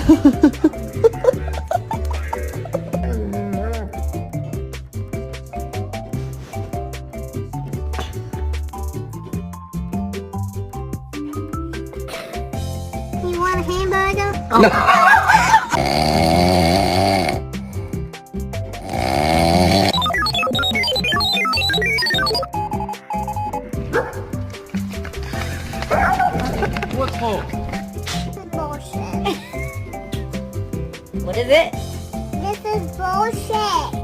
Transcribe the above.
You want a hamburger? What's home? Bullshit. What is it? This is bullshit.